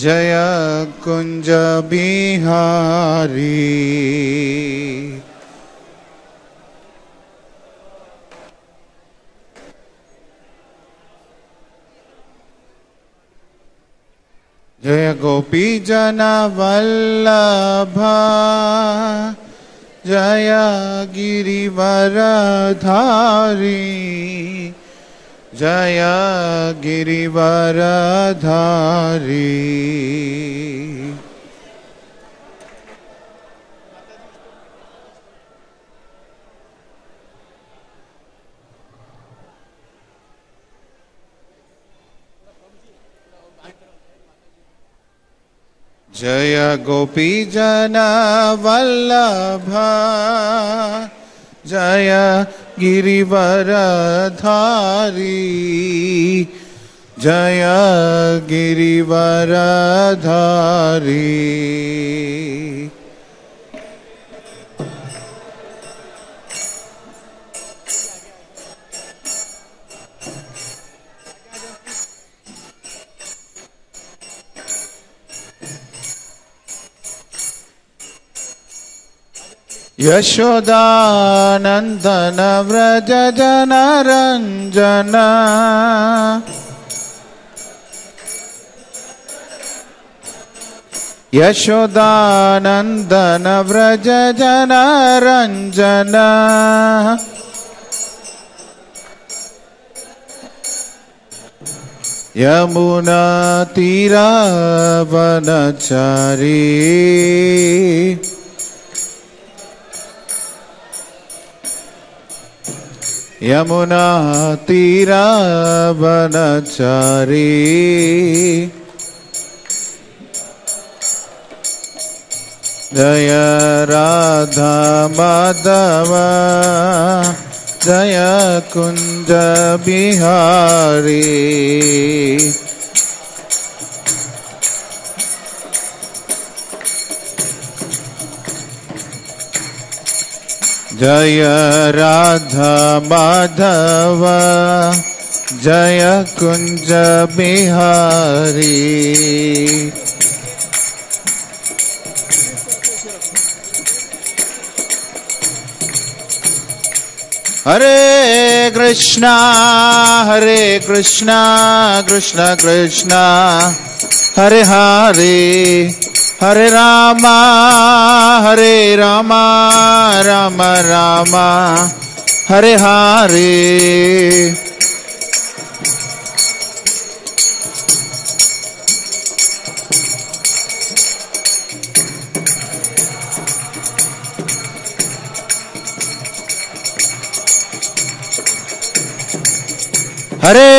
जय कुंज बिहारी। जय गोपी जन वल्लभा जय गिरिवरधारी जय गिरिवरधारी। जय गोपी जन वल्लभा जय गिरिवरधारी जय गिरिवरधारी। यशोदानंदन व्रज जनरंजन यशोदानंदन व्रज जनरंजन यमुना तीरावनचारी यमुना तीरावनचारी। जय राधा माधव जय कुंज बिहारी। जय राधा माधव जय कुंज बिहारी। हरे कृष्णा कृष्ण कृष्णा हरे हरे हरे रामा राम राम हरे हरे। हरे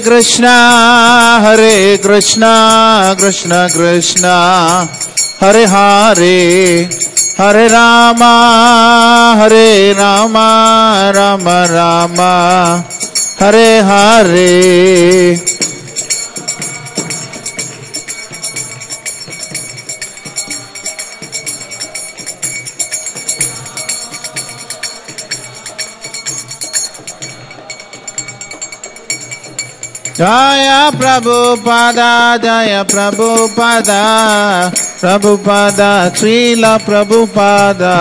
कृष्णा कृष्ण कृष्णा हरे हरे हरे रामा राम राम हरे हरे। जय प्रभुपादा प्रभुपादा श्रील प्रभुपादा।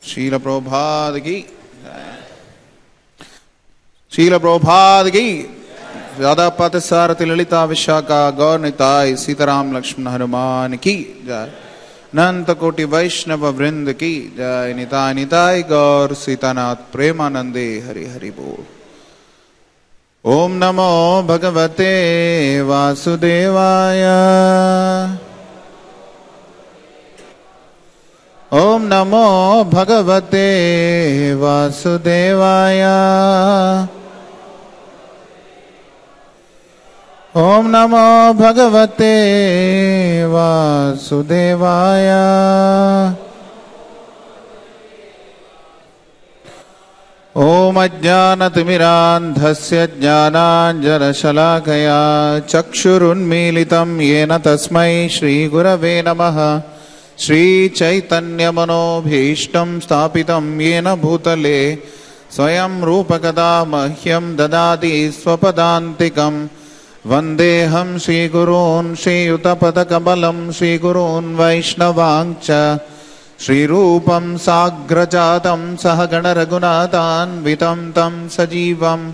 श्रील प्रभुपाद की श्रील प्रभुपाद की ज्यादा पथ सारथि ललिता विशाखा गौर निताय सीताराम लक्ष्मण हनुमान की जय। अनंत कोटि वैष्णव वृंद की जय। निताय निताय गौर सीतानाथ प्रेमानंदे हरि हरि बोल। ओम नमो भगवते वासुदेवाय ओम नमो भगवते वासुदेवाय ओम नमो भगवते वासुदेवाय। ओम अज्ञानतिमिरान्धस्य ज्ञानाञ्जनशलाकया चक्षुरुन्मीलितं येन तस्मै श्रीगुरवे नमः। श्रीचैतन्यमनोभीष्टं स्थापितं येन भूतले स्वयं रूपकदा मह्यं ददाति स्वपदान्तिकं। वन्देऽहं श्रीगुरून् श्रीयुतपदकमलं श्रीगुरून् वैष्णवांश्च श्रीरूपं साग्रजातं सहगणरघुनाथान्वितं तं सजीवं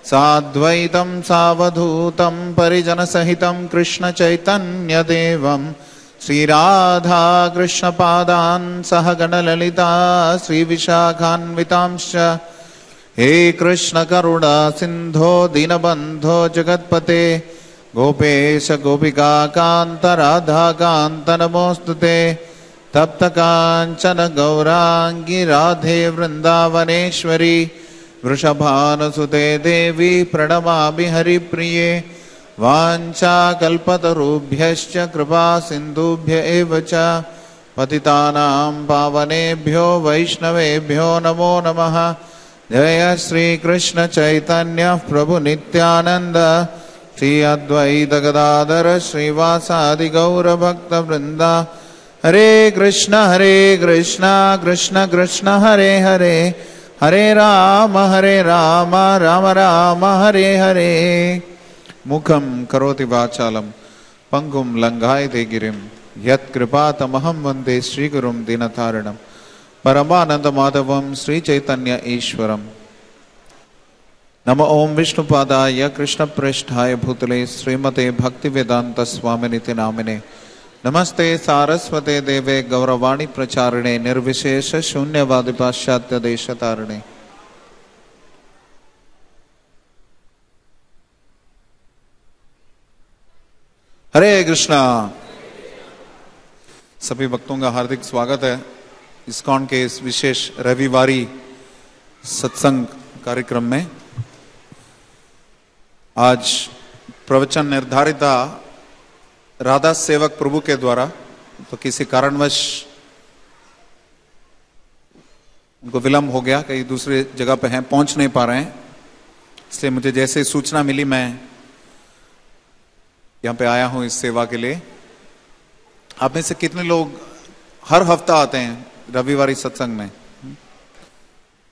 साद्वैतं सावधूतं परिजनसहितं कृष्णचैतन्यदेवं श्रीराधा कृष्णपादान् सहगणललिता श्रीविशाखान्वितांश्च। हे कृष्ण करुणा सिंधो दीनबंधो जगत्पते गोपेश गोपिका कांत राधा कांत नमोस्तुते। तप्त कांचन गौरांगी राधे वृंदावनेश्वरी वृषभानुसुते देवी प्रणमामि हरिप्रिये। वाञ्छाकल्पतरुभ्यश्च कृपा सिन्धुभ्य एव च पतितानां पावनेभ्यो वैष्णवेभ्यो नमो नमः। जय श्री कृष्ण चैतन्य प्रभु नित्यानंद श्री अद्वैत गदाधर श्रीवासादि गौर भक्त वृंदा। हरे कृष्ण कृष्ण कृष्ण हरे हरे हरे राम राम राम हरे हरे। मुखं करोति वाचालं पंगुं लंघायते गिरिं यत्कृपातमहं वन्दे श्रीगुरुं दीनतारिणं परमानंद माधवं श्रीचैतन्य ईश्वरं। नमो ओं विष्णुपादाय कृष्णप्रेष्ठाय भूतले श्रीमते भक्तिवेदांत स्वामिनिति नामिने। नमस्ते सारस्वते देवे गौरवाणी प्रचारिणे निर्विशेष शून्यवादी पाश्चात्य देशतारिणे। हरे कृष्णा। सभी भक्तों का हार्दिक स्वागत है इस्कॉन के इस विशेष रविवारी सत्संग कार्यक्रम में। आज प्रवचन निर्धारित था राधा सेवक प्रभु के द्वारा, तो किसी कारणवश उनको विलंब हो गया, कहीं दूसरे जगह पे हैं, पहुंच नहीं पा रहे हैं। इसलिए मुझे जैसे ही सूचना मिली मैं यहाँ पे आया हूं इस सेवा के लिए। आप में से कितने लोग हर हफ्ता आते हैं रविवारी सत्संग में?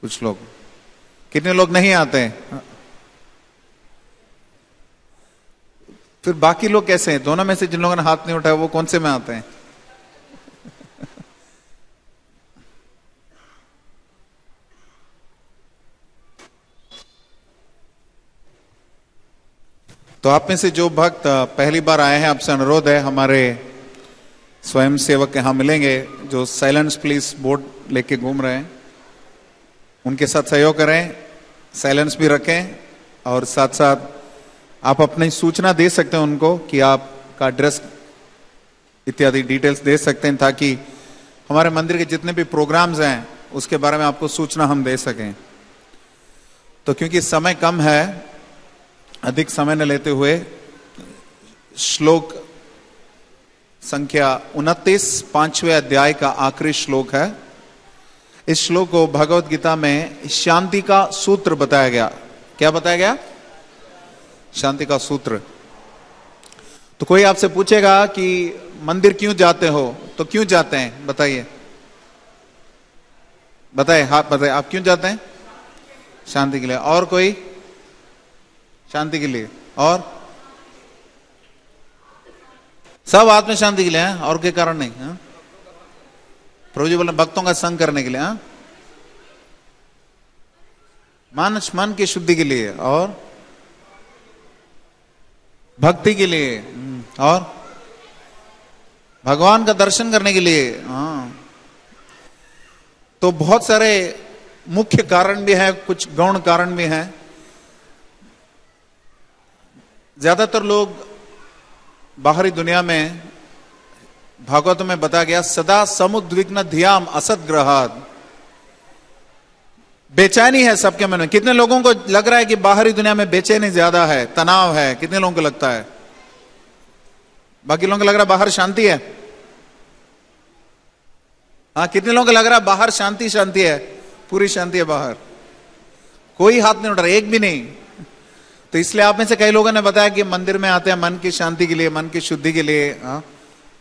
कुछ लोग। कितने लोग नहीं आते हैं? फिर बाकी लोग कैसे हैं? दोनों में से जिन लोगों ने हाथ नहीं उठाया वो कौन से में आते हैं? तो आप में से जो भक्त पहली बार आए हैं, आपसे अनुरोध है, हमारे स्वयं सेवक यहाँ मिलेंगे जो साइलेंस प्लीज बोर्ड लेके घूम रहे हैं, उनके साथ सहयोग करें, साइलेंस भी रखें और साथ साथ आप अपनी सूचना दे सकते हैं उनको कि आपका एड्रेस इत्यादि डिटेल्स दे सकते हैं, ताकि हमारे मंदिर के जितने भी प्रोग्राम्स हैं उसके बारे में आपको सूचना हम दे सकें। तो क्योंकि समय कम है, अधिक समय न लेते हुए श्लोक संख्या 29 5वें अध्याय का आखिरी श्लोक है। इस श्लोक को भगवत गीता में शांति का सूत्र बताया गया। क्या बताया गया? शांति का सूत्र। तो कोई आपसे पूछेगा कि मंदिर क्यों जाते हो, तो क्यों जाते हैं बताइए, बताइए, हाथ बताइए, आप क्यों जाते हैं? शांति के लिए। और कोई? शांति के लिए। और सब आत्म शांति के लिए हैं, और कोई कारण नहीं है? प्रभु जी बोले भक्तों का संग करने के लिए, हाँ, मन की शुद्धि के लिए और भक्ति के लिए और भगवान का दर्शन करने के लिए। हाँ, तो बहुत सारे मुख्य कारण भी हैं, कुछ गौण कारण भी हैं। ज्यादातर लोग बाहरी दुनिया में, भागवत में बताया गया, सदा समुद्विग्न धियाम असत ग्रहाद, बेचैनी है सबके मन में। कितने लोगों को लग रहा है कि बाहरी दुनिया में बेचैनी ज्यादा है, तनाव है? कितने लोगों को लगता है? बाकी लोगों को लग रहा है बाहर शांति है? हाँ, कितने लोगों को लग रहा है बाहर शांति शांति है, पूरी शांति है बाहर? कोई हाथ नहीं उठ रहा, एक भी नहीं। तो इसलिए आप में से कई लोगों ने बताया कि मंदिर में आते हैं मन की शांति के लिए, मन की शुद्धि के लिए,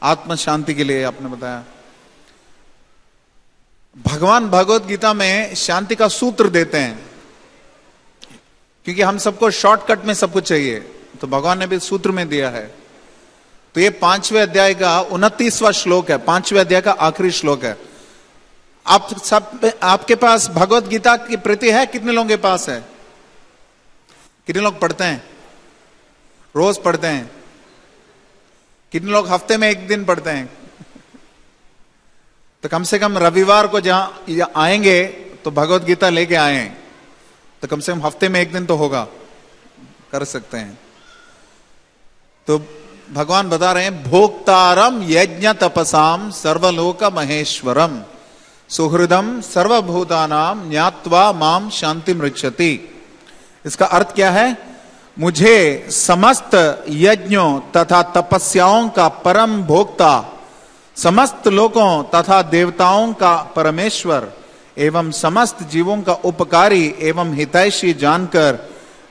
आत्म शांति के लिए आपने बताया। भगवान भगवत गीता में शांति का सूत्र देते हैं, क्योंकि हम सबको शॉर्टकट में सब कुछ चाहिए, तो भगवान ने भी सूत्र में दिया है। तो ये 5वें अध्याय का 29वां श्लोक है, 5वें अध्याय का आखिरी श्लोक है। आप सब, आपके पास भगवत गीता की प्रति है? कितने लोगों के पास है? कितने लोग पढ़ते हैं? रोज पढ़ते हैं? कितने लोग हफ्ते में एक दिन पढ़ते हैं? तो कम से कम रविवार को जहां आएंगे तो भगवत गीता लेके आए, तो कम से कम हफ्ते में एक दिन तो होगा, कर सकते हैं। तो भगवान बता रहे हैं, भोक्तारम यज्ञ तपसाम सर्वलोक महेश्वरम सुहृदम सर्वभूतानाम ज्ञात्वा माम शांति मृच्छति। इसका अर्थ क्या है? मुझे समस्त यज्ञों तथा तपस्याओं का परम भोक्ता, समस्त लोकों तथा देवताओं का परमेश्वर एवं समस्त जीवों का उपकारी एवं हितैषी जानकर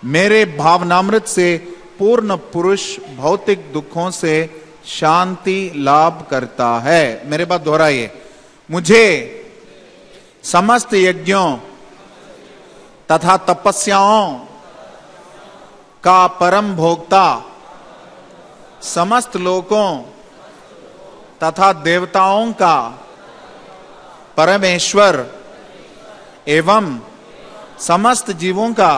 मेरे भावनामृत से पूर्ण पुरुष भौतिक दुखों से शांति लाभ करता है। मेरे बात दोहराइए, मुझे समस्त यज्ञों तथा तपस्याओं का परम भोक्ता, समस्त लोकों तथा देवताओं का परमेश्वर एवं समस्त जीवों का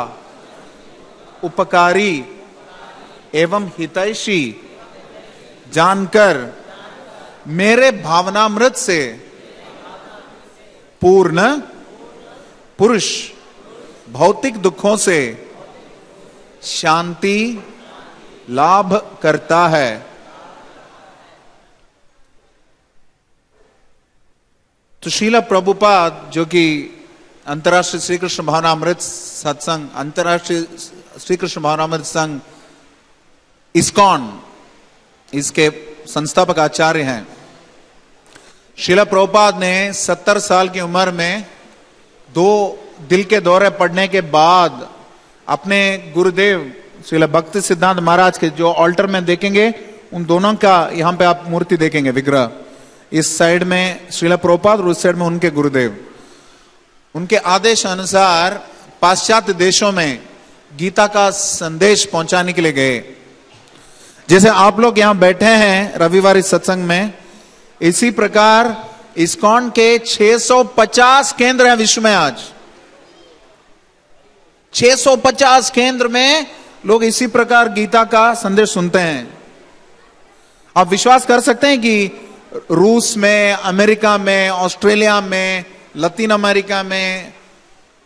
उपकारी एवं हितैषी जानकर मेरे भावनामृत से पूर्ण पुरुष भौतिक दुखों से शांति लाभ करता है। तो श्रील प्रभुपाद, जो कि अंतर्राष्ट्रीय श्री कृष्ण भावनामृत सत्संग, अंतर्राष्ट्रीय श्री कृष्ण भावनामृत संघ इस्कॉन, इसके संस्थापक आचार्य हैं, श्रील प्रभुपाद ने 70 साल की उम्र में 2 दिल के दौरे पड़ने के बाद अपने गुरुदेव श्रील भक्ति सिद्धांत महाराज के, जो ऑल्टर में देखेंगे, उन दोनों का यहां पे आप मूर्ति देखेंगे, विग्रह। इस साइड में श्रील प्रभुपाद और उस साइड में उनके गुरुदेव। उनके आदेश अनुसार पाश्चात्य देशों में गीता का संदेश पहुंचाने के लिए गए। जैसे आप लोग यहां बैठे हैं रविवार इस सत्संग में, इसी प्रकार इस्कॉन के 650 केंद्र हैं विश्व में। आज 650 केंद्र में लोग इसी प्रकार गीता का संदेश सुनते हैं। आप विश्वास कर सकते हैं कि रूस में, अमेरिका में, ऑस्ट्रेलिया में, लतीन अमेरिका में,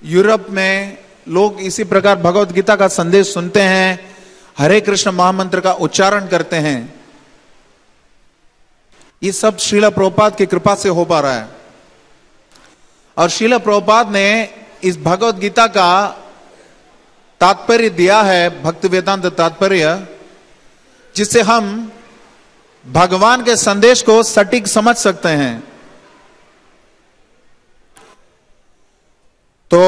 यूरोप में लोग इसी प्रकार भगवत गीता का संदेश सुनते हैं, हरे कृष्ण महामंत्र का उच्चारण करते हैं। ये सब श्रील प्रभुपाद की कृपा से हो पा रहा है। और श्रील प्रभुपाद ने इस भगवत गीता का तात्पर्य दिया है, भक्ति वेदांत तात्पर्य, जिससे हम भगवान के संदेश को सटीक समझ सकते हैं। तो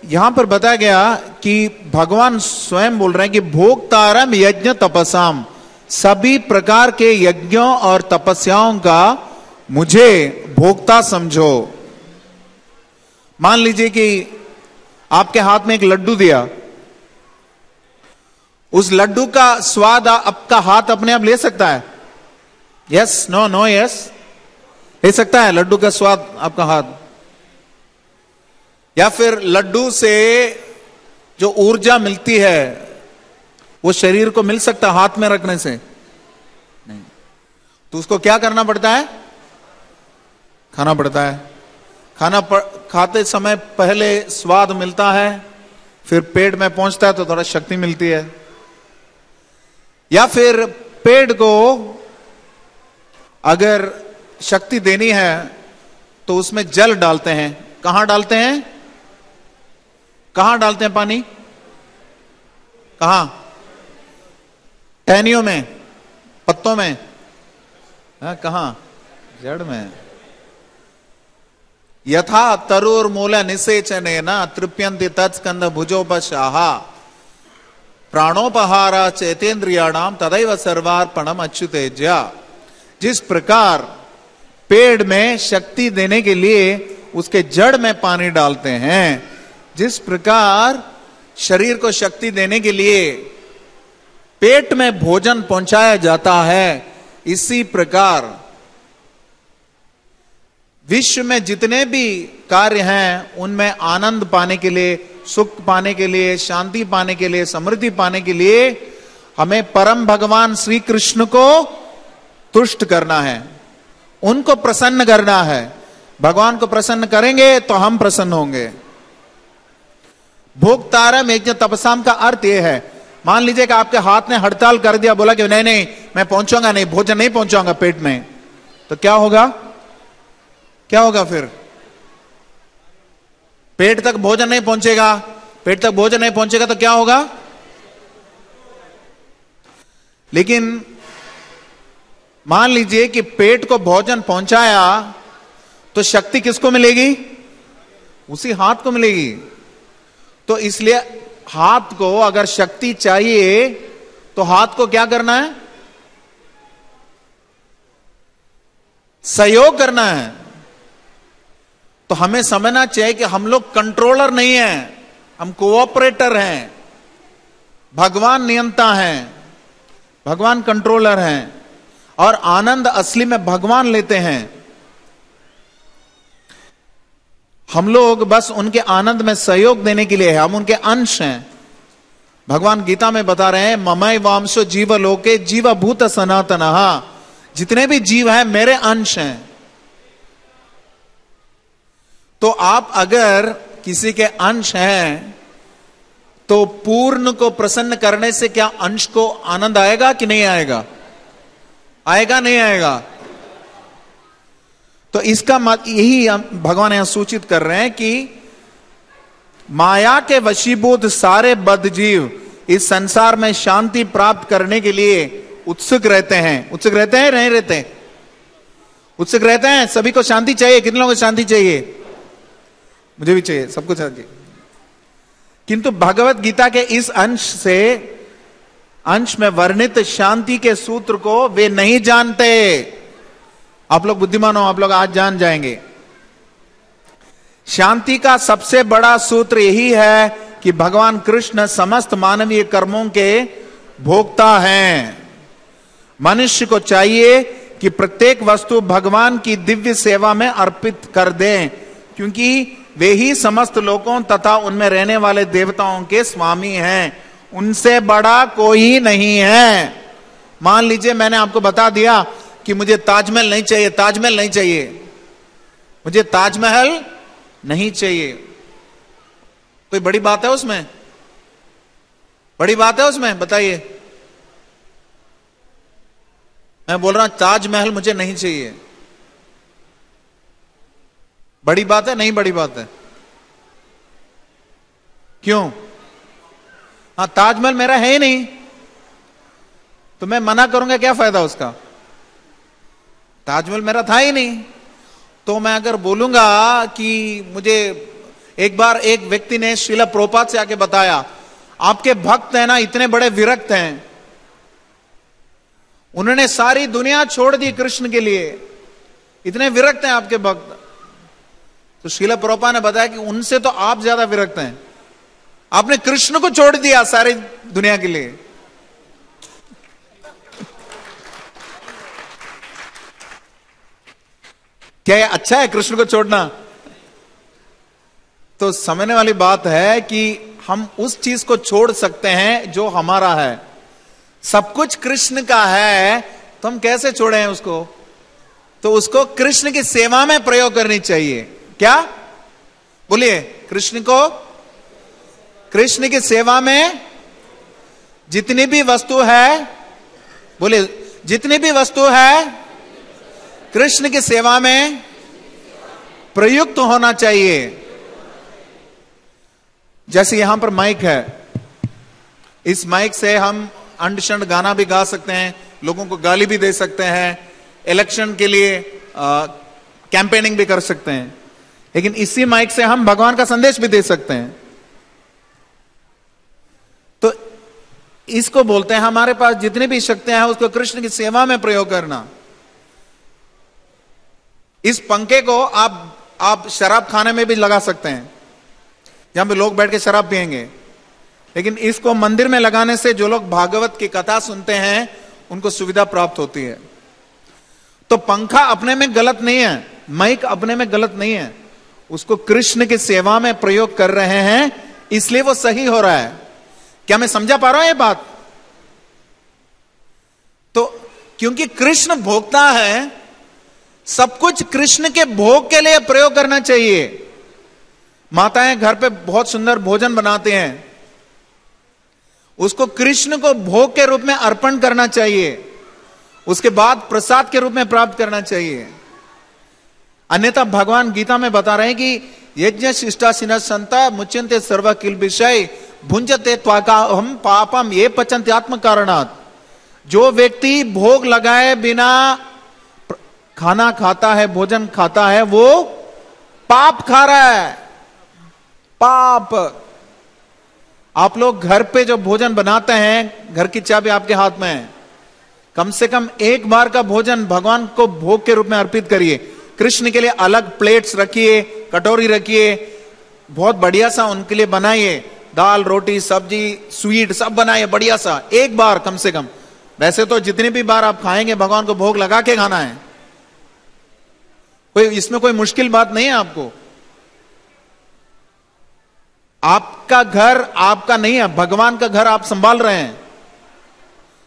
यहां पर बताया गया कि भगवान स्वयं बोल रहे हैं कि भोक्तारम यज्ञ तपसाम, सभी प्रकार के यज्ञों और तपस्याओं का मुझे भोक्ता समझो। मान लीजिए कि आपके हाथ में एक लड्डू दिया, उस लड्डू का स्वाद आपका हाथ अपने आप ले सकता है? यस, नो, नो, यस, ले सकता है लड्डू का स्वाद आपका हाथ? या फिर लड्डू से जो ऊर्जा मिलती है वो शरीर को मिल सकता हाथ में रखने से? नहीं। तो उसको क्या करना पड़ता है? खाना पड़ता है। खाते समय पहले स्वाद मिलता है, फिर पेट में पहुंचता है तो थोड़ा शक्ति मिलती है। या फिर पेट को अगर शक्ति देनी है तो उसमें जल डालते हैं। कहां डालते हैं? कहां डालते हैं पानी? कहां? टहनियों में, पत्तों में? कहां? जड़ में। यथा तरुर मूल निषेचनेन तृप्यन्ति तत्स्कंद भुजोपशाहा प्राणोपहारा चैतेन्द्रियाणाम तदैव सर्वार्पणम अच्युतेज्या। जिस प्रकार पेड़ में शक्ति देने के लिए उसके जड़ में पानी डालते हैं। जिस प्रकार शरीर को शक्ति देने के लिए पेट में भोजन पहुंचाया जाता है, इसी प्रकार विश्व में जितने भी कार्य हैं उनमें आनंद पाने के लिए, सुख पाने के लिए, शांति पाने के लिए, समृद्धि पाने के लिए हमें परम भगवान श्री कृष्ण को तुष्ट करना है, उनको प्रसन्न करना है। भगवान को प्रसन्न करेंगे तो हम प्रसन्न होंगे। भोक्तारम यज्ञ तपसाम का अर्थ यह है, मान लीजिए कि आपके हाथ ने हड़ताल कर दिया, बोला कि नहीं नहीं मैं पहुंचाऊंगा नहीं, भोजन नहीं पहुंचाऊंगा पेट में, तो क्या होगा? क्या होगा फिर? पेट तक भोजन नहीं पहुंचेगा। पेट तक भोजन नहीं पहुंचेगा तो क्या होगा? लेकिन मान लीजिए कि पेट को भोजन पहुंचाया तो शक्ति किसको मिलेगी? उसी हाथ को मिलेगी। तो इसलिए हाथ को अगर शक्ति चाहिए तो हाथ को क्या करना है? सहयोग करना है। तो हमें समझना चाहिए कि हम लोग कंट्रोलर नहीं हैं, हम कोऑपरेटर हैं। भगवान नियंता हैं, भगवान कंट्रोलर हैं, और आनंद असली में भगवान लेते हैं। हम लोग बस उनके आनंद में सहयोग देने के लिए है, हम उनके अंश हैं। भगवान गीता में बता रहे हैं, ममई वांशो जीव लोके जीव भूत सनातनः, जितने भी जीव हैं मेरे अंश हैं। तो आप अगर किसी के अंश हैं तो पूर्ण को प्रसन्न करने से क्या अंश को आनंद आएगा कि नहीं आएगा? आएगा नहीं आएगा? तो इसका मत यही भगवान यहां सूचित कर रहे हैं कि माया के वशीभूत सारे बद्ध जीव इस संसार में शांति प्राप्त करने के लिए उत्सुक रहते हैं। उत्सुक रहते हैं नहीं रहते? उत्सुक रहते हैं। सभी को शांति चाहिए। कितने लोगों को शांति चाहिए? मुझे भी चाहिए, सबको चाहिए। किंतु भगवत गीता के इस अंश में वर्णित शांति के सूत्र को वे नहीं जानते। आप लोग बुद्धिमान हो, आप लोग आज जान जाएंगे। शांति का सबसे बड़ा सूत्र यही है कि भगवान कृष्ण समस्त मानवीय कर्मों के भोक्ता हैं। मनुष्य को चाहिए कि प्रत्येक वस्तु भगवान की दिव्य सेवा में अर्पित कर दें, क्योंकि वे ही समस्त लोगों तथा उनमें रहने वाले देवताओं के स्वामी हैं। उनसे बड़ा कोई नहीं है। मान लीजिए मैंने आपको बता दिया कि मुझे ताजमहल नहीं चाहिए, ताजमहल नहीं चाहिए, मुझे ताजमहल नहीं चाहिए। कोई बड़ी बात है उसमें? बड़ी बात है उसमें? बताइए। मैं बोल रहा हूं ताजमहल मुझे नहीं चाहिए, बड़ी बात है? नहीं बड़ी बात है? क्यों? हाँ, ताजमहल मेरा है ही नहीं, तो मैं मना करूंगा, क्या फायदा उसका? ताजमहल मेरा था ही नहीं। तो मैं अगर बोलूंगा कि मुझे, एक बार एक व्यक्ति ने श्रील प्रभुपाद से आके बताया, आपके भक्त हैं ना इतने बड़े विरक्त हैं, उन्होंने सारी दुनिया छोड़ दी कृष्ण के लिए, इतने विरक्त हैं आपके भक्त। तो श्रील प्रभुपाद ने बताया कि उनसे तो आप ज्यादा विरक्त हैं, आपने कृष्ण को छोड़ दिया सारी दुनिया के लिए। क्या ये अच्छा है कृष्ण को छोड़ना? तो समझने वाली बात है कि हम उस चीज को छोड़ सकते हैं जो हमारा है। सब कुछ कृष्ण का है तो हम कैसे छोड़े हैं उसको? तो उसको कृष्ण की सेवा में प्रयोग करनी चाहिए। क्या बोलिए? कृष्ण को, कृष्ण की सेवा में जितनी भी वस्तु है, बोले जितनी भी वस्तु है कृष्ण की सेवा में प्रयुक्त होना चाहिए। जैसे यहां पर माइक है, इस माइक से हम अंडशंड गाना भी गा सकते हैं, लोगों को गाली भी दे सकते हैं, इलेक्शन के लिए कैंपेनिंग भी कर सकते हैं, लेकिन इसी माइक से हम भगवान का संदेश भी दे सकते हैं। तो इसको बोलते हैं हमारे पास जितनी भी शक्तियां हैं उसको कृष्ण की सेवा में प्रयोग करना। इस पंखे को आप आप शराब खाने में भी लगा सकते हैं, जहां पे लोग बैठ के शराब पिएंगे, लेकिन इसको मंदिर में लगाने से जो लोग भागवत की कथा सुनते हैं उनको सुविधा प्राप्त होती है। तो पंखा अपने में गलत नहीं है, माइक अपने में गलत नहीं है, उसको कृष्ण की सेवा में प्रयोग कर रहे हैं, इसलिए वो सही हो रहा है। क्या मैं समझा पा रहा हूं ये बात? तो क्योंकि कृष्ण भोगता है, सब कुछ कृष्ण के भोग के लिए प्रयोग करना चाहिए। माताएं घर पे बहुत सुंदर भोजन बनाते हैं, उसको कृष्ण को भोग के रूप में अर्पण करना चाहिए, उसके बाद प्रसाद के रूप में प्राप्त करना चाहिए। अन्यथा भगवान गीता में बता रहे हैं कि यज्ञ शिष्टासिन संता मुच्यन्ते सर्व किल विषय भुंजते त्वाका हम पापम ये पचन्ते आत्म कारणात्। जो व्यक्ति भोग लगाए बिना खाना खाता है, भोजन खाता है, वो पाप खा रहा है, पाप। आप लोग घर पे जो भोजन बनाते हैं, घर की चाबी आपके हाथ में है, कम से कम एक बार का भोजन भगवान को भोग के रूप में अर्पित करिए। कृष्ण के लिए अलग प्लेट्स रखिए, कटोरी रखिए, बहुत बढ़िया सा उनके लिए बनाइए, दाल रोटी सब्जी स्वीट सब बनाइए बढ़िया सा, एक बार कम से कम। वैसे तो जितनी भी बार आप खाएंगे भगवान को भोग लगा के खाना है, कोई इसमें कोई मुश्किल बात नहीं है आपको। आपका घर आपका नहीं है, भगवान का घर आप संभाल रहे हैं,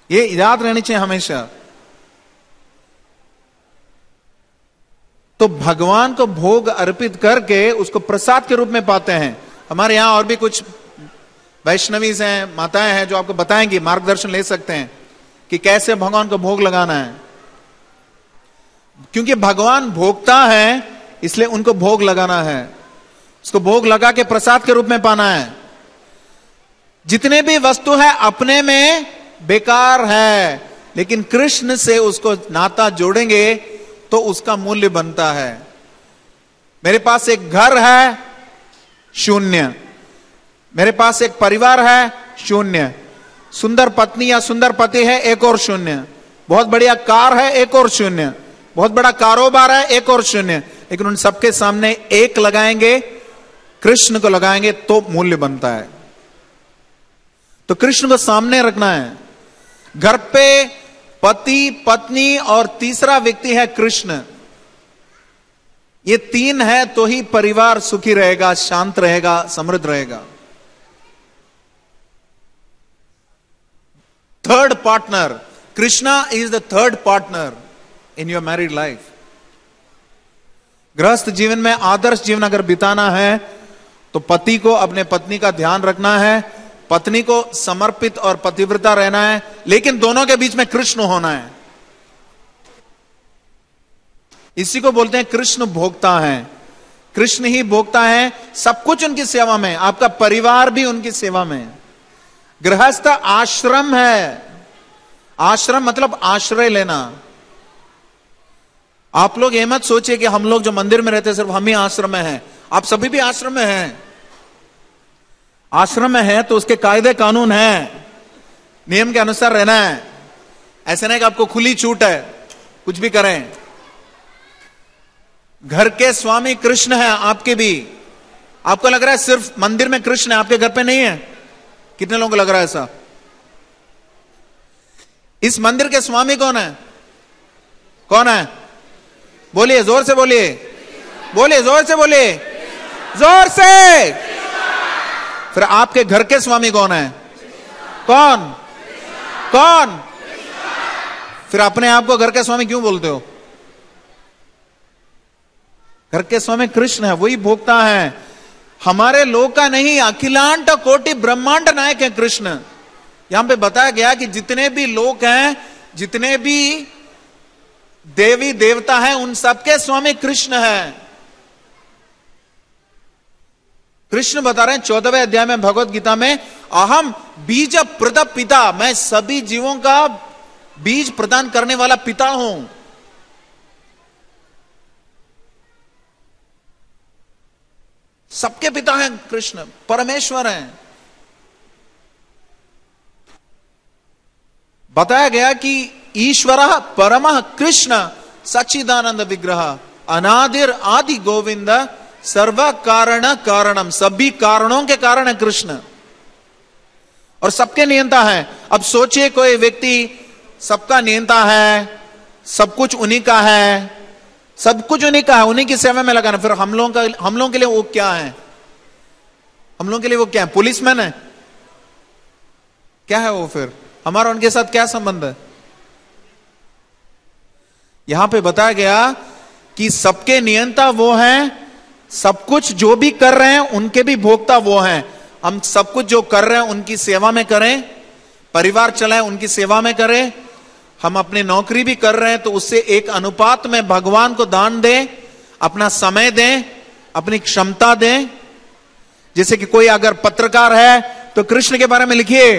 ये याद रहनी चाहिए हमेशा। तो भगवान को भोग अर्पित करके उसको प्रसाद के रूप में पाते हैं। हमारे यहां और भी कुछ वैष्णवीज हैं, माताएं हैं, जो आपको बताएंगी, मार्गदर्शन ले सकते हैं कि कैसे भगवान को भोग लगाना है। क्योंकि भगवान भोगता है, इसलिए उनको भोग लगाना है, उसको भोग लगा के प्रसाद के रूप में पाना है। जितने भी वस्तु है अपने में बेकार है, लेकिन कृष्ण से उसको नाता जोड़ेंगे तो उसका मूल्य बनता है। मेरे पास एक घर है, शून्य। मेरे पास एक परिवार है, शून्य। सुंदर पत्नी या सुंदर पति है, एक और शून्य। बहुत बढ़िया कार है, एक और शून्य। बहुत बड़ा कारोबार है, एक और शून्य। लेकिन उन सबके सामने एक लगाएंगे, कृष्ण को लगाएंगे तो मूल्य बनता है। तो कृष्ण को सामने रखना है। घर पे पति पत्नी और तीसरा व्यक्ति है कृष्ण, ये तीन है तो ही परिवार सुखी रहेगा, शांत रहेगा, समृद्ध रहेगा। Third partner, Krishna is the third partner in your married life. गृहस्थ जीवन में आदर्श जीवन अगर बिताना है तो पति को अपने पत्नी का ध्यान रखना है, पत्नी को समर्पित और पतिव्रता रहना है, लेकिन दोनों के बीच में कृष्ण होना है। इसी को बोलते हैं कृष्ण भोक्ता है। कृष्ण ही भोक्ता है, सब कुछ उनकी सेवा में, आपका परिवार भी उनकी सेवा में। गृहस्थ आश्रम है, आश्रम मतलब आश्रय लेना। आप लोग ये मत सोचिए कि हम लोग जो मंदिर में रहते हैं सिर्फ हम ही आश्रम में हैं। आप सभी भी आश्रम में हैं। आश्रम में है तो उसके कायदे कानून हैं, नियम के अनुसार रहना है। ऐसे नहीं कि आपको खुली छूट है, कुछ भी करें। घर के स्वामी कृष्ण है, आपके भी। आपको लग रहा है सिर्फ मंदिर में कृष्ण है, आपके घर पे नहीं है? कितने लोगों को लग रहा है ऐसा? इस मंदिर के स्वामी कौन है? कौन है? बोलिए, जोर से बोलिए, बोलिए, जोर से बोलिए, जोर से। फिर आपके घर के स्वामी कौन है? कौन? कौन? फिर अपने आप को घर के स्वामी क्यों बोलते हो? घर के स्वामी कृष्ण है, वही भोक्ता है, हमारे लोक का नहीं। अखिलांड कोटि ब्रह्मांड नायक है कृष्ण। यहां पे बताया गया कि जितने भी लोक हैं, जितने भी देवी देवता हैं, उन सबके स्वामी कृष्ण है। कृष्ण बता रहे हैं 14वें अध्याय में भगवत गीता में, अहम बीज प्रद पिता, मैं सभी जीवों का बीज प्रदान करने वाला पिता हूं। सबके पिता हैं कृष्ण, परमेश्वर हैं। बताया गया कि ईश्वर परमः कृष्ण सच्चिदानंद विग्रह अनादिर आदि गोविंद सर्व कारण कारणम, सभी कारणों के कारण है कृष्ण और सबके नियंता है। अब सोचिए कोई व्यक्ति सबका नियंता है, सब कुछ उन्हीं का है, सब कुछ उन्हीं का है, उन्हीं की सेवा में लगाना, फिर हम लोगों के लिए वो क्या है? हम लोगों के लिए वो क्या है? पुलिसमैन है? क्या है वो? फिर हमारा उनके साथ क्या संबंध है? यहां पे बताया गया कि सबके नियंता वो हैं, सब कुछ जो भी कर रहे हैं उनके भी भोक्ता वो हैं। हम सब कुछ जो कर रहे हैं उनकी सेवा में करें, परिवार चलाएं उनकी सेवा में करें, हम अपनी नौकरी भी कर रहे हैं तो उससे एक अनुपात में भगवान को दान दें, अपना समय दें, अपनी क्षमता दें। जैसे कि कोई अगर पत्रकार है तो कृष्ण के बारे में लिखिए,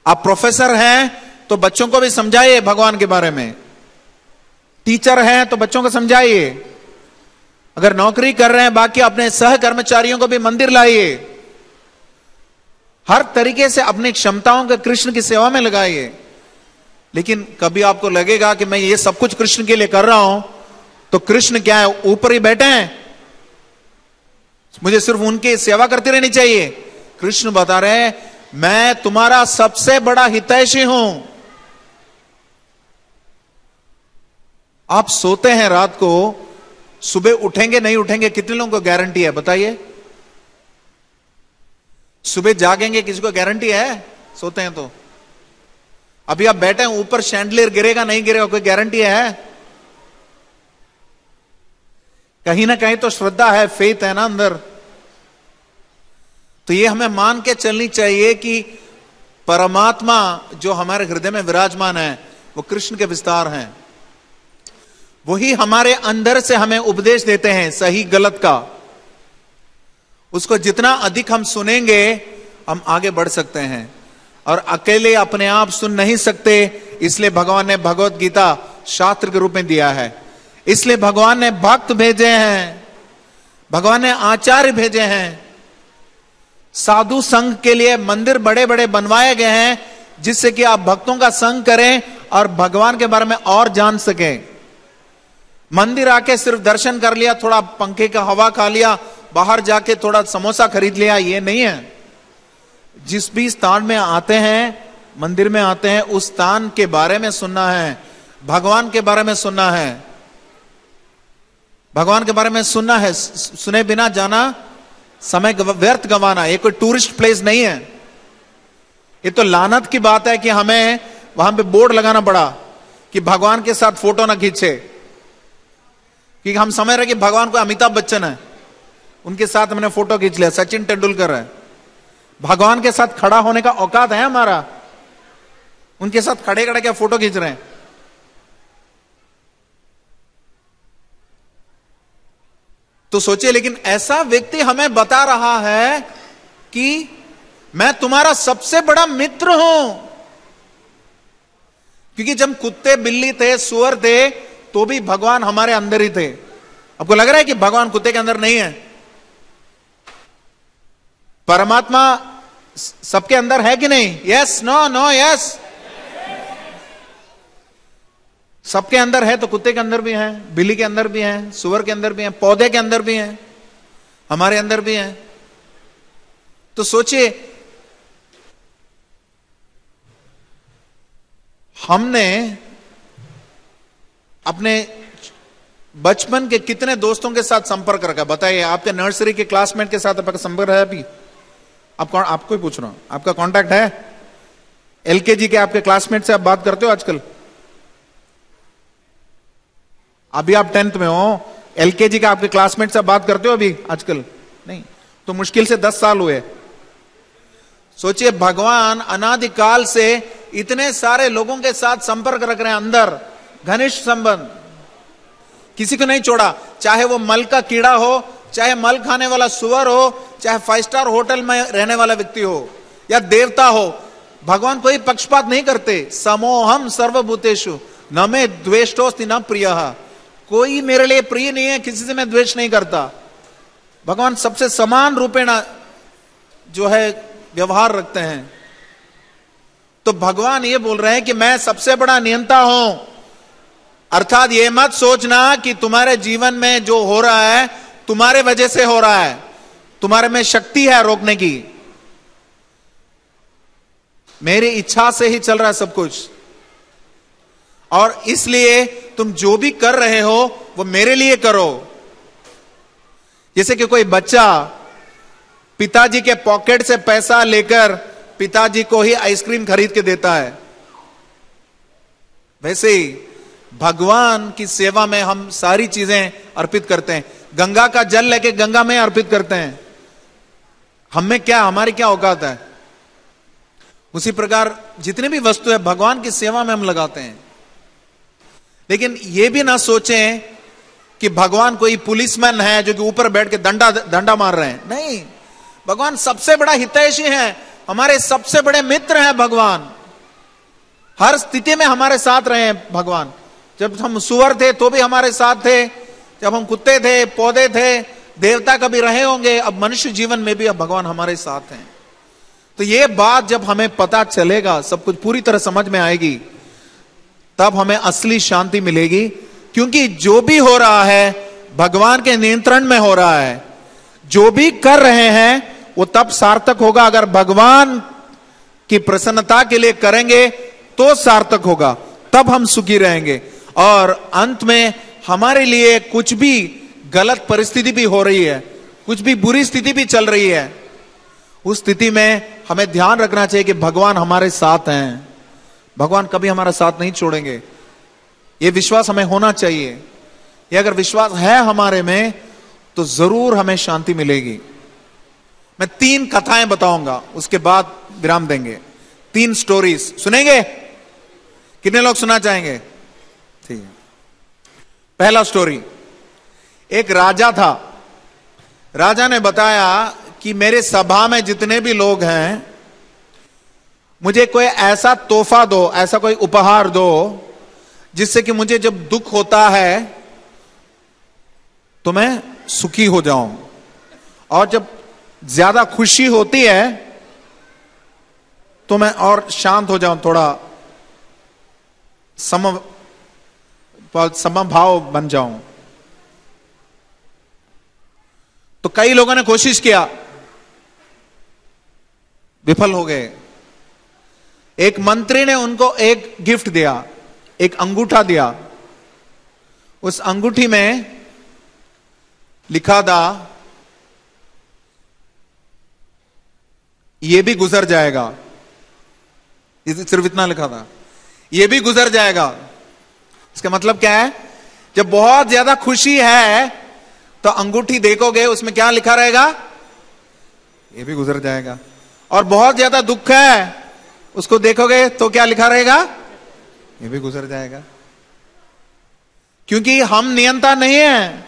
आप प्रोफेसर हैं तो बच्चों को भी समझाइए भगवान के बारे में, टीचर हैं तो बच्चों को समझाइए, अगर नौकरी कर रहे हैं बाकी अपने सह कर्मचारियों को भी मंदिर लाइए, हर तरीके से अपनी क्षमताओं को कृष्ण की सेवा में लगाइए। लेकिन कभी आपको लगेगा कि मैं ये सब कुछ कृष्ण के लिए कर रहा हूं तो कृष्ण क्या है, ऊपर ही बैठे हैं, मुझे सिर्फ उनकी सेवा करती रहनी चाहिए? कृष्ण बता रहे हैं मैं तुम्हारा सबसे बड़ा हितैषी हूं। आप सोते हैं रात को, सुबह उठेंगे नहीं उठेंगे, कितने लोगों को गारंटी है बताइए? सुबह जागेंगे किसी को गारंटी है? सोते हैं तो अभी आप बैठे हैं ऊपर, शैंडलियर गिरेगा नहीं गिरेगा, कोई गारंटी है? कहीं ना कहीं तो श्रद्धा है, फेथ है ना अंदर। तो ये हमें मान के चलनी चाहिए कि परमात्मा जो हमारे हृदय में विराजमान है वो कृष्ण के विस्तार हैं, वही हमारे अंदर से हमें उपदेश देते हैं सही गलत का। उसको जितना अधिक हम सुनेंगे हम आगे बढ़ सकते हैं, और अकेले अपने आप सुन नहीं सकते, इसलिए भगवान ने भगवत गीता शास्त्र के रूप में दिया है, इसलिए भगवान ने भक्त भेजे हैं, भगवान ने आचार्य भेजे हैं, साधु संघ के लिए मंदिर बड़े बड़े बनवाए गए हैं जिससे कि आप भक्तों का संग करें और भगवान के बारे में और जान सकें। मंदिर आके सिर्फ दर्शन कर लिया, थोड़ा पंखे का हवा खा लिया, बाहर जाके थोड़ा समोसा खरीद लिया, ये नहीं है। जिस भी स्थान में आते हैं, मंदिर में आते हैं, उस स्थान के बारे में सुनना है, भगवान के बारे में सुनना है, भगवान के बारे में सुनना है। सुने बिना जाना समय व्यर्थ गंवाना। ये कोई टूरिस्ट प्लेस नहीं है। ये तो लानत की बात है कि हमें वहां पे बोर्ड लगाना पड़ा कि भगवान के साथ फोटो ना खींचे, क्योंकि हम समझ रहे कि भगवान को अमिताभ बच्चन है, उनके साथ हमने फोटो खींच लिया, सचिन तेंदुलकर है। भगवान के साथ खड़ा होने का औकात है हमारा? उनके साथ खड़े खड़े क्या फोटो खींच रहे हैं? तो सोचिए, लेकिन ऐसा व्यक्ति हमें बता रहा है कि मैं तुम्हारा सबसे बड़ा मित्र हूं। क्योंकि जब कुत्ते बिल्ली थे, सुअर थे, तो भी भगवान हमारे अंदर ही थे। आपको लग रहा है कि भगवान कुत्ते के अंदर नहीं है? परमात्मा सबके अंदर है कि नहीं? Yes, no, no, yes. सबके अंदर है, तो कुत्ते के अंदर भी है, बिल्ली के अंदर भी है, सुअर के अंदर भी है, पौधे के अंदर भी है, हमारे अंदर भी है। तो सोचिए, हमने अपने बचपन के कितने दोस्तों के साथ संपर्क रखा? बताइए, आपके नर्सरी के क्लासमेट के साथ आपका संपर्क है? अभी आपको ही पूछ रहा हूं, आपका कांटेक्ट है? एलकेजी के आपके क्लासमेट से आप बात करते हो आजकल? अभी आप 10th में हो, एलकेजी का आपके क्लासमेट से बात करते हो अभी आजकल? नहीं। तो मुश्किल से 10 साल हुए। सोचिए, भगवान अनादिकाल से इतने सारे लोगों के साथ संपर्क रख रहे हैं, अंदर घनिष्ठ संबंध, किसी को नहीं छोड़ा। चाहे वो मल का कीड़ा हो, चाहे मल खाने वाला सुअर हो, चाहे 5 स्टार होटल में रहने वाला व्यक्ति हो या देवता हो, भगवान कोई पक्षपात नहीं करते। समोहम सर्वभूतेषु न मे द्वेष्टोस्ति न प्रियः। कोई मेरे लिए प्रिय नहीं है, किसी से मैं द्वेष नहीं करता। भगवान सबसे समान रूपेण जो है व्यवहार रखते हैं। तो भगवान ये बोल रहे हैं कि मैं सबसे बड़ा नियंता हूं, अर्थात ये मत सोचना कि तुम्हारे जीवन में जो हो रहा है तुम्हारे वजह से हो रहा है, तुम्हारे में शक्ति है रोकने की, मेरी इच्छा से ही चल रहा है सब कुछ, और इसलिए तुम जो भी कर रहे हो वो मेरे लिए करो। जैसे कि कोई बच्चा पिताजी के पॉकेट से पैसा लेकर पिताजी को ही आइसक्रीम खरीद के देता है, वैसे ही भगवान की सेवा में हम सारी चीजें अर्पित करते हैं। गंगा का जल लेके गंगा में अर्पित करते हैं, हमें क्या, हमारी क्या औकात है। उसी प्रकार जितनी भी वस्तु है भगवान की सेवा में हम लगाते हैं। लेकिन यह भी ना सोचें कि भगवान कोई पुलिसमैन है जो कि ऊपर बैठ के डंडा मार रहे हैं। नहीं, भगवान सबसे बड़ा हितैषी है, हमारे सबसे बड़े मित्र हैं भगवान। हर स्थिति में हमारे साथ रहे हैं भगवान। जब हम सुअर थे तो भी हमारे साथ थे, जब हम कुत्ते थे, पौधे थे, देवता कभी रहे होंगे, अब मनुष्य जीवन में भी अब भगवान हमारे साथ हैं। तो ये बात जब हमें पता चलेगा, सब कुछ पूरी तरह समझ में आएगी, तब हमें असली शांति मिलेगी। क्योंकि जो भी हो रहा है भगवान के नियंत्रण में हो रहा है। जो भी कर रहे हैं वो तब सार्थक होगा, अगर भगवान की प्रसन्नता के लिए करेंगे तो सार्थक होगा, तब हम सुखी रहेंगे। और अंत में हमारे लिए कुछ भी गलत परिस्थिति भी हो रही है, कुछ भी बुरी स्थिति भी चल रही है, उस स्थिति में हमें ध्यान रखना चाहिए कि भगवान हमारे साथ हैं, भगवान कभी हमारा साथ नहीं छोड़ेंगे। यह विश्वास हमें होना चाहिए। ये अगर विश्वास है हमारे में तो जरूर हमें शांति मिलेगी। मैं 3 कथाएं बताऊंगा, उसके बाद विराम देंगे। 3 स्टोरीज सुनेंगे? कितने लोग सुनना चाहेंगे? ठीक है। पहला स्टोरी, एक राजा था। राजा ने बताया कि मेरे सभा में जितने भी लोग हैं, मुझे कोई ऐसा तोहफा दो, ऐसा कोई उपहार दो जिससे कि मुझे जब दुख होता है तो मैं सुखी हो जाऊं, और जब ज्यादा खुशी होती है तो मैं और शांत हो जाऊं, थोड़ा समभाव बन जाऊं। तो कई लोगों ने कोशिश किया, विफल हो गए। एक मंत्री ने उनको एक गिफ्ट दिया, एक अंगूठा दिया। उस अंगूठी में लिखा था, यह भी गुजर जाएगा। सिर्फ इतना लिखा था, यह भी गुजर जाएगा। इसका मतलब क्या है? जब बहुत ज्यादा खुशी है तो अंगूठी देखोगे, उसमें क्या लिखा रहेगा? यह भी गुजर जाएगा। और बहुत ज्यादा दुख है, उसको देखोगे तो क्या लिखा रहेगा? यह भी गुजर जाएगा। क्योंकि हम नियंता नहीं है।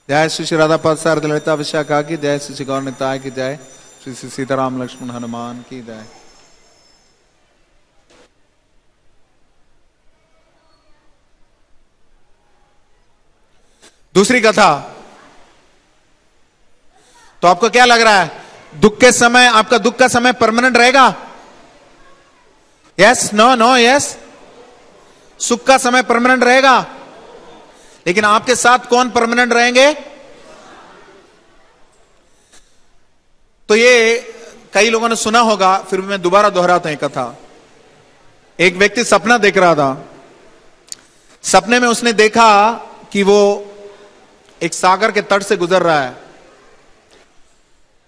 जय श्री राधापाद सारथी ललिता विशाखा की जय, श्री गौर निताय की जय, श्री सीताराम लक्ष्मण हनुमान की जय। दूसरी कथा, तो आपको क्या लग रहा है? दुख के समय, आपका दुख का समय परमानेंट रहेगा? Yes, no, no, yes. सुख का समय परमानेंट रहेगा, लेकिन आपके साथ कौन परमानेंट रहेंगे? तो ये कई लोगों ने सुना होगा, फिर भी मैं दोबारा दोहराता हूं कथा। एक व्यक्ति सपना देख रहा था। सपने में उसने देखा कि वो एक सागर के तट से गुजर रहा है,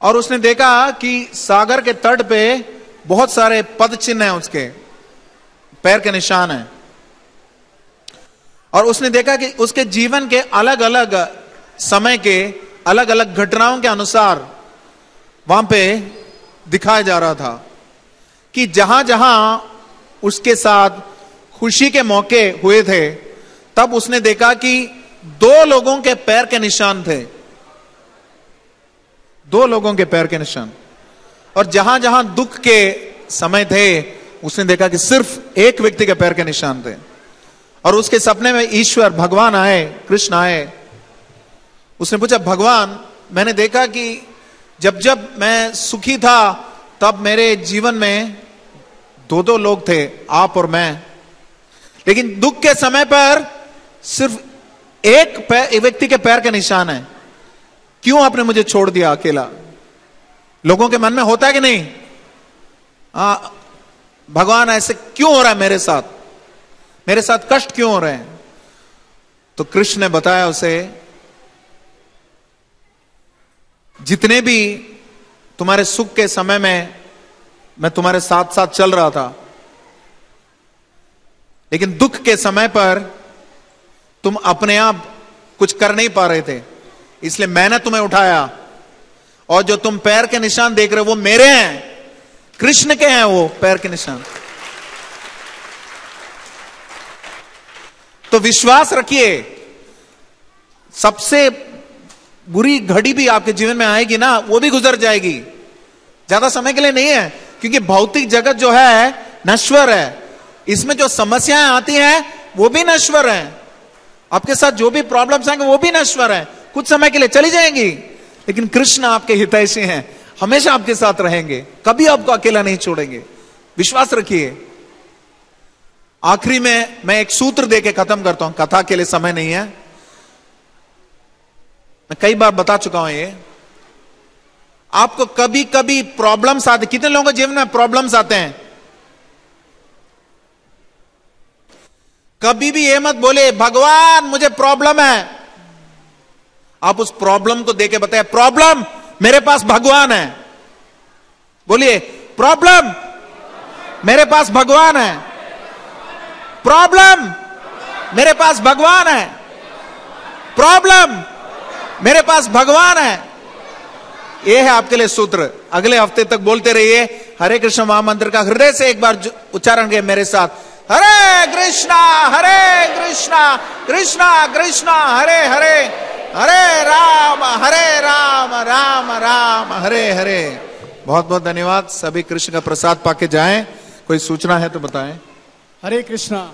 और उसने देखा कि सागर के तट पे बहुत सारे पद चिन्ह हैं, उसके पैर के निशान हैं। और उसने देखा कि उसके जीवन के अलग अलग समय के अलग अलग घटनाओं के अनुसार वहां पे दिखाया जा रहा था कि जहां जहां उसके साथ खुशी के मौके हुए थे, तब उसने देखा कि 2 लोगों के पैर के निशान थे, 2 लोगों के पैर के निशान। और जहां जहां दुख के समय थे, उसने देखा कि सिर्फ एक व्यक्ति के पैर के निशान थे। और उसके सपने में ईश्वर भगवान आए, कृष्ण आए। उसने पूछा, भगवान, मैंने देखा कि जब जब मैं सुखी था तब मेरे जीवन में 2-2 लोग थे, आप और मैं, लेकिन दुख के समय पर सिर्फ एक व्यक्ति के पैर के निशान है। क्यों आपने मुझे छोड़ दिया अकेला? लोगों के मन में होता है कि नहीं? भगवान ऐसे क्यों हो रहा है मेरे साथ? मेरे साथ कष्ट क्यों हो रहे हैं? तो कृष्ण ने बताया उसे, जितने भी तुम्हारे सुख के समय में मैं तुम्हारे साथ साथ चल रहा था, लेकिन दुख के समय पर तुम अपने आप कुछ कर नहीं पा रहे थे, इसलिए मैंने तुम्हें उठाया। और जो तुम पैर के निशान देख रहे हो वो मेरे हैं, कृष्ण के हैं वो पैर के निशान। तो विश्वास रखिए, सबसे बुरी घड़ी भी आपके जीवन में आएगी ना, वो भी गुजर जाएगी, ज्यादा समय के लिए नहीं है। क्योंकि भौतिक जगत जो है नश्वर है, इसमें जो समस्याएं आती हैं वो भी नश्वर हैं। आपके साथ जो भी प्रॉब्लम्स आएंगे वो भी नश्वर हैं, कुछ समय के लिए चली जाएंगी। लेकिन कृष्ण आपके हितैषी हैं, हमेशा आपके साथ रहेंगे, कभी आपको अकेला नहीं छोड़ेंगे। विश्वास रखिए। आखिरी में मैं एक सूत्र देके खत्म करता हूं, कथा के लिए समय नहीं है, मैं कई बार बता चुका हूं ये। आपको कभी कभी प्रॉब्लम्स आते, कितने लोगों के जीवन में प्रॉब्लम्स आते हैं? कभी भी ये मत बोले भगवान मुझे प्रॉब्लम है। आप उस प्रॉब्लम को देके बताए, प्रॉब्लम मेरे पास भगवान है। बोलिए, प्रॉब्लम मेरे पास भगवान है। प्रॉब्लम मेरे पास भगवान है। प्रॉब्लम मेरे पास भगवान है। यह है आपके लिए सूत्र। अगले हफ्ते तक बोलते रहिए हरे कृष्ण महामंत्र का हृदय से एक बार उच्चारण करिए मेरे साथ। हरे कृष्णा कृष्णा कृष्णा हरे हरे, हरे राम राम राम हरे हरे। बहुत बहुत धन्यवाद। सभी कृष्ण का प्रसाद पाके जाएं। कोई सूचना है तो बताएं। हरे कृष्णा।